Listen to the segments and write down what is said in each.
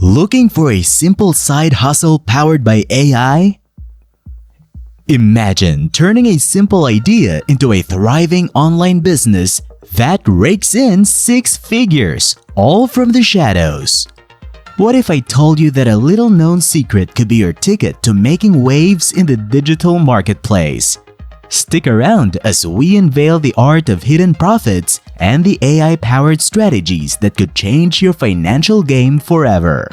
Looking for a simple side hustle powered by AI? Imagine turning a simple idea into a thriving online business that rakes in six figures, all from the shadows. What if I told you that a little known secret could be your ticket to making waves in the digital marketplace? Stick around as we unveil the art of hidden profits and the AI-powered strategies that could change your financial game forever.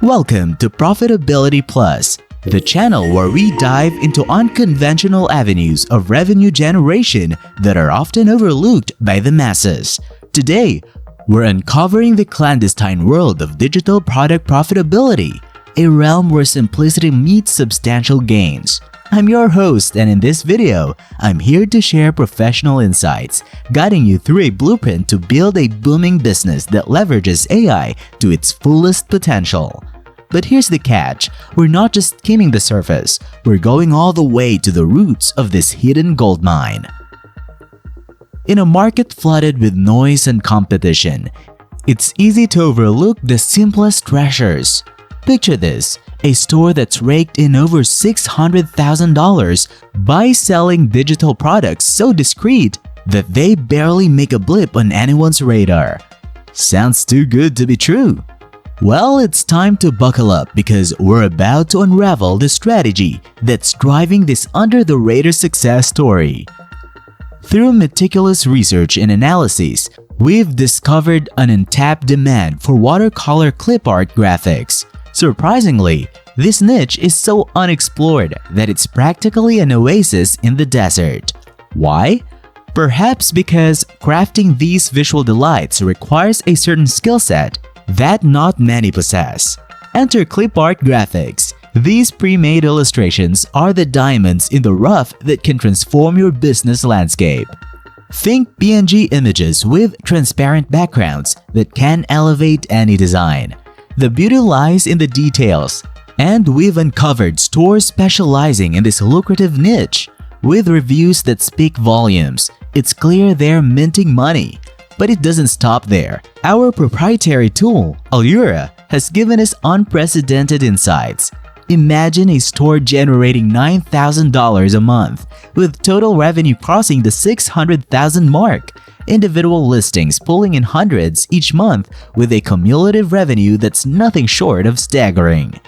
Welcome to Profitability Plus, the channel where we dive into unconventional avenues of revenue generation that are often overlooked by the masses. Today, we're uncovering the clandestine world of digital product profitability, a realm where simplicity meets substantial gains. I'm your host, and in this video, I'm here to share professional insights, guiding you through a blueprint to build a booming business that leverages AI to its fullest potential. But here's the catch, we're not just skimming the surface, we're going all the way to the roots of this hidden goldmine. In a market flooded with noise and competition, it's easy to overlook the simplest treasures. Picture this, a store that's raked in over $600,000 by selling digital products so discreet that they barely make a blip on anyone's radar. Sounds too good to be true. Well, it's time to buckle up because we're about to unravel the strategy that's driving this under-the-radar success story. Through meticulous research and analysis, we've discovered an untapped demand for watercolor clip art graphics. Surprisingly, this niche is so unexplored that it's practically an oasis in the desert. Why? Perhaps because crafting these visual delights requires a certain skill set that not many possess. Enter clip art graphics. These pre-made illustrations are the diamonds in the rough that can transform your business landscape. Think PNG images with transparent backgrounds that can elevate any design. The beauty lies in the details, and we've uncovered stores specializing in this lucrative niche. With reviews that speak volumes, it's clear they're minting money. But it doesn't stop there. Our proprietary tool, Allura, has given us unprecedented insights. Imagine a store generating $9,000 a month, with total revenue crossing the $600,000 mark. Individual listings pulling in hundreds each month with a cumulative revenue that's nothing short of staggering.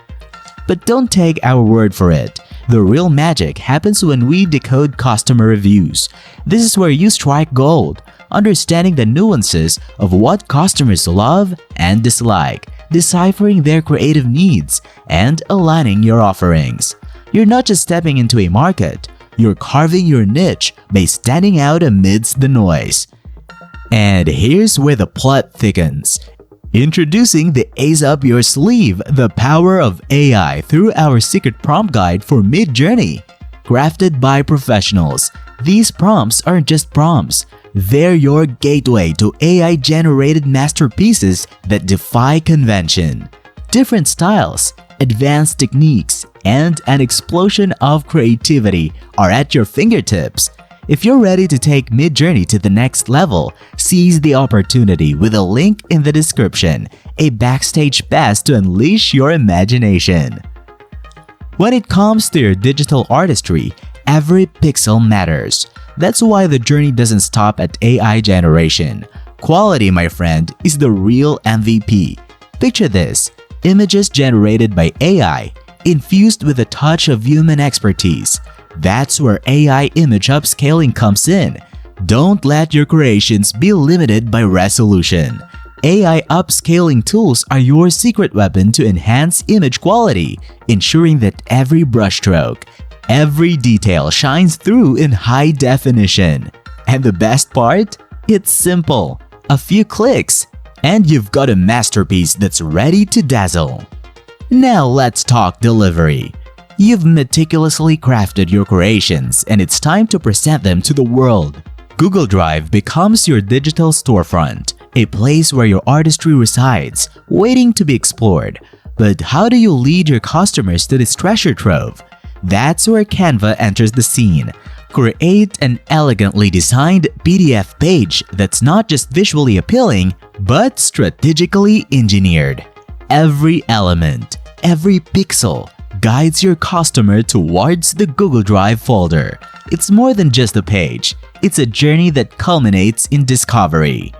But don't take our word for it. The real magic happens when we decode customer reviews. This is where you strike gold, understanding the nuances of what customers love and dislike, deciphering their creative needs, and aligning your offerings. You're not just stepping into a market, you're carving your niche by standing out amidst the noise. And here's where the plot thickens. Introducing the Ace Up Your Sleeve, the power of AI through our secret prompt guide for Midjourney. Crafted by professionals, these prompts aren't just prompts. They're your gateway to AI-generated masterpieces that defy convention. Different styles, advanced techniques, and an explosion of creativity are at your fingertips. If you're ready to take Midjourney to the next level, seize the opportunity with a link in the description, a backstage pass to unleash your imagination. When it comes to your digital artistry, every pixel matters. That's why the journey doesn't stop at AI generation. Quality, my friend, is the real MVP. Picture this, images generated by AI, infused with a touch of human expertise. That's where AI image upscaling comes in. Don't let your creations be limited by resolution. AI upscaling tools are your secret weapon to enhance image quality, ensuring that every brushstroke, every detail shines through in high definition. And the best part? It's simple. A few clicks, and you've got a masterpiece that's ready to dazzle. Now let's talk delivery. You've meticulously crafted your creations, and it's time to present them to the world. Google Drive becomes your digital storefront, a place where your artistry resides, waiting to be explored. But how do you lead your customers to this treasure trove? That's where Canva enters the scene. Create an elegantly designed PDF page that's not just visually appealing, but strategically engineered. Every element, every pixel guides your customer towards the Google Drive folder. It's more than just a page. It's a journey that culminates in discovery.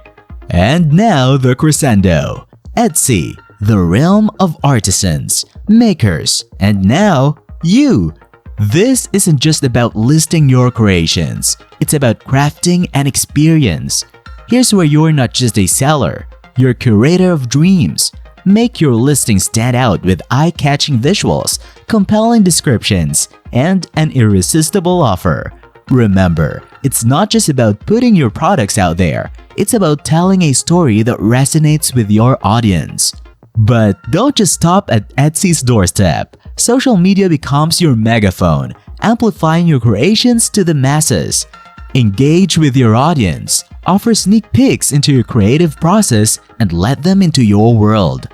And now the crescendo. Etsy, the realm of artisans, makers, and now you. This isn't just about listing your creations. It's about crafting an experience. Here's where you're not just a seller, you're a curator of dreams. Make your listing stand out with eye-catching visuals, compelling descriptions, and an irresistible offer. Remember, it's not just about putting your products out there. It's about telling a story that resonates with your audience. But don't just stop at Etsy's doorstep. Social media becomes your megaphone, amplifying your creations to the masses. Engage with your audience, offer sneak peeks into your creative process, and let them into your world.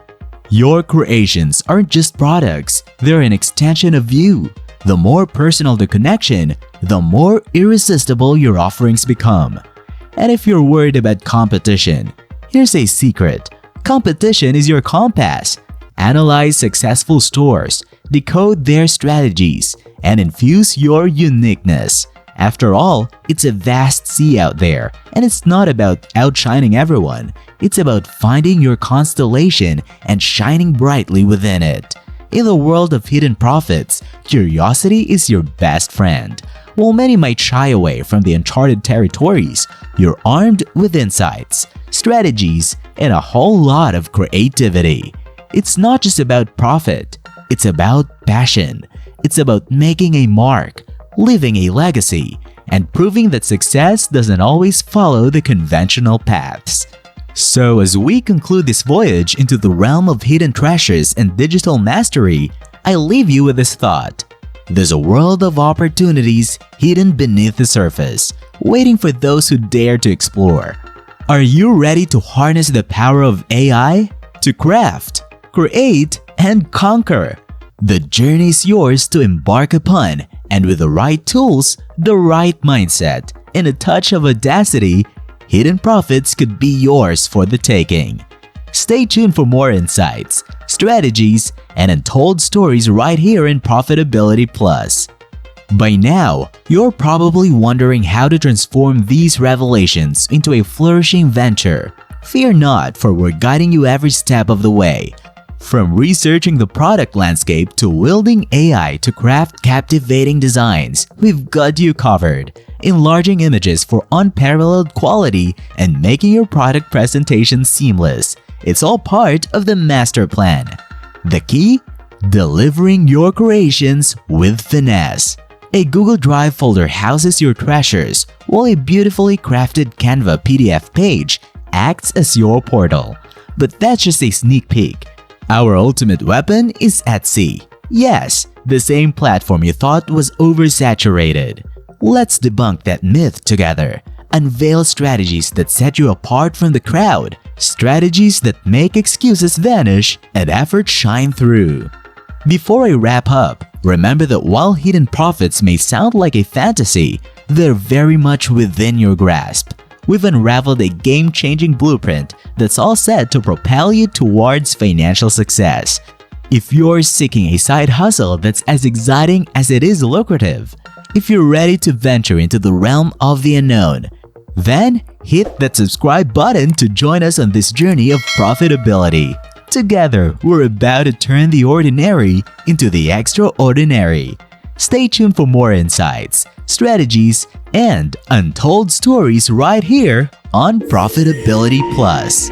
Your creations aren't just products, they're an extension of you. The more personal the connection, the more irresistible your offerings become. And if you're worried about competition, here's a secret. Competition is your compass. Analyze successful stores, decode their strategies, and infuse your uniqueness. After all, it's a vast sea out there, and it's not about outshining everyone. It's about finding your constellation and shining brightly within it. In the world of hidden profits, curiosity is your best friend. While many might shy away from the uncharted territories, you're armed with insights, strategies, and a whole lot of creativity. It's not just about profit, it's about passion. It's about making a mark, leaving a legacy, and proving that success doesn't always follow the conventional paths. So as we conclude this voyage into the realm of hidden treasures and digital mastery, I leave you with this thought. There's a world of opportunities hidden beneath the surface, waiting for those who dare to explore. Are you ready to harness the power of AI? To craft, create, and conquer? The journey is yours to embark upon, and with the right tools, the right mindset, and a touch of audacity, hidden profits could be yours for the taking. Stay tuned for more insights, strategies, and untold stories right here in Profitability Plus. By now, you're probably wondering how to transform these revelations into a flourishing venture. Fear not, for we're guiding you every step of the way. From researching the product landscape to wielding AI to craft captivating designs, we've got you covered. Enlarging images for unparalleled quality and making your product presentation seamless. It's all part of the master plan. The key? Delivering your creations with finesse. A Google Drive folder houses your treasures, while a beautifully crafted Canva PDF page acts as your portal. But that's just a sneak peek. Our ultimate weapon is Etsy. Yes, the same platform you thought was oversaturated. Let's debunk that myth together. Unveil strategies that set you apart from the crowd. Strategies that make excuses vanish and effort shine through. Before I wrap up, remember that while hidden profits may sound like a fantasy, they're very much within your grasp. We've unraveled a game-changing blueprint that's all set to propel you towards financial success. If you're seeking a side hustle that's as exciting as it is lucrative, if you're ready to venture into the realm of the unknown, then hit that subscribe button to join us on this journey of profitability. Together, we're about to turn the ordinary into the extraordinary. Stay tuned for more insights, strategies, and untold stories right here on Profitability Plus.